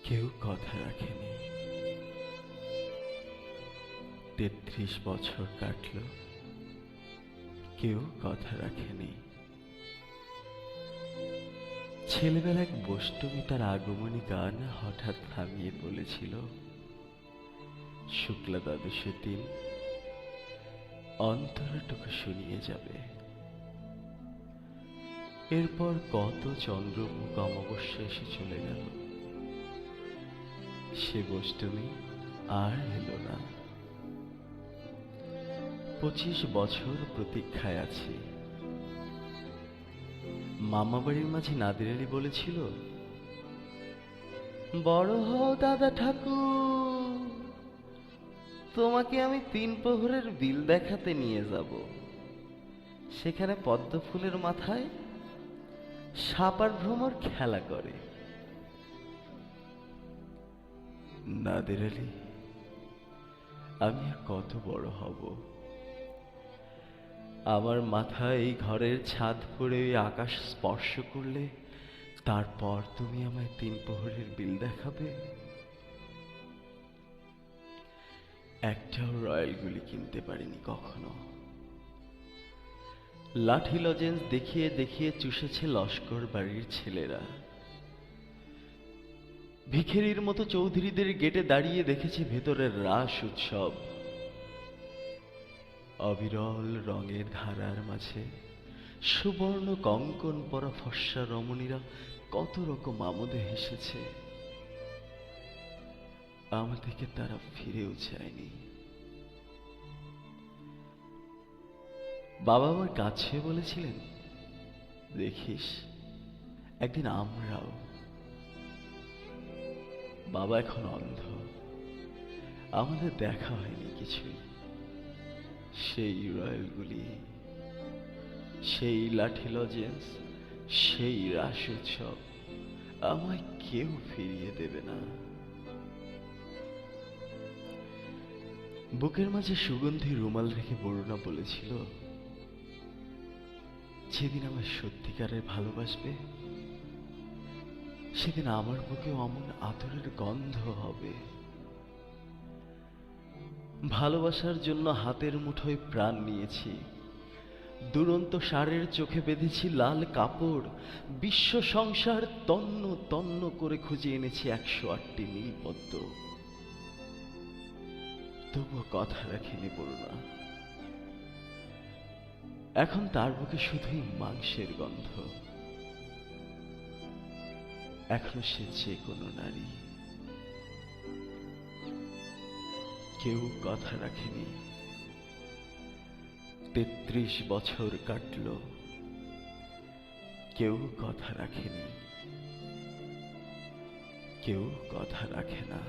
কেউ কথা রাখেনি। ৩৩ বছর কাটল, কেউ কথা রাখেনি। ছেলেবেলা এক বষ্টমী তার আগমনী গান হঠাৎ থামিয়ে বলেছিল, শুক্লা দ্বাদশের দিন অন্তরটুকু শুনিয়ে যাবে। এরপর কত চন্দ্রমুখ অমাবস্যা এসে চলে গেল, সে বষ্টমী আর এলো না। ২৫ বছর প্রতীক্ষায় আছি। মামা বাড়ির মাঝে নাদির আলী বলেছিল, বড় হও দাদা ঠাকুর, তোমাকে আমি ৩ প্রহরের বিল দেখাতে নিয়ে যাব। সেখানে পদ্ম ফুলের মাথায় সাপ আর ভ্রমর খেলা করে। নাদির আলী, আমি আর কত বড় হব? আমার মাথায় এই ঘরের ছাদ পড়ে ওই আকাশ স্পর্শ করলে তারপর তুমি আমায় ৩ প্রহরের বিল দেখাবে? একটাও রয়্যাল গুলি কিনতে পারিনি কখনো। লাঠি লজেন্স দেখিয়ে দেখিয়ে চুষেছে লস্কর বাড়ির ছেলেরা। ভিখেরির মতো চৌধুরীদের গেটে দাঁড়িয়ে দেখেছে ভেতরের রাস উৎসব। অবিরল রঙের ধারার মাঝে সুবর্ণ কঙ্কন পরা ফর্সা রমণীরা কত রকম আমোদে হেসেছে। আমাদেরকে তারা ফিরেও চায়নি। বাবা আমার কাছে বলেছিলেন, দেখিস একদিন আমরাও। বাবা এখন অন্ধ, আমাদের দেখা হয়নি কিছুই। সেই রয়্যালগুলি, সেই লাঠি লজেন্স, সেই রাস উৎসব আমায় কেউ ফিরিয়ে দেবে না। বুকের মাঝে সুগন্ধি রুমাল রেখে বরুণা বলেছিল, যেদিন আমায় সত্যিকারের ভালোবাসবে সেদিন আমার বুকে অমন আতরের গন্ধ হবে। ভালোবাসার জন্য হাতের মুঠোয় প্রাণ নিয়েছি, দুরন্ত ষাঁড়ের চোখে বেঁধেছি লাল কাপড়, বিশ্ব সংসার তন্ন তন্ন করে খুঁজে এনেছি ১০৮টি নীলপদ্ম। তবুও কথা রাখিনি বরুণা। এখন তার বুকে শুধুই মাংসের গন্ধ। এখনো সে যে কোনো নারী। কেউ কথা রাখেনি। ৩৩ বছর কাটল, কেউ কথা রাখেনি। কেউ কথা রাখে না।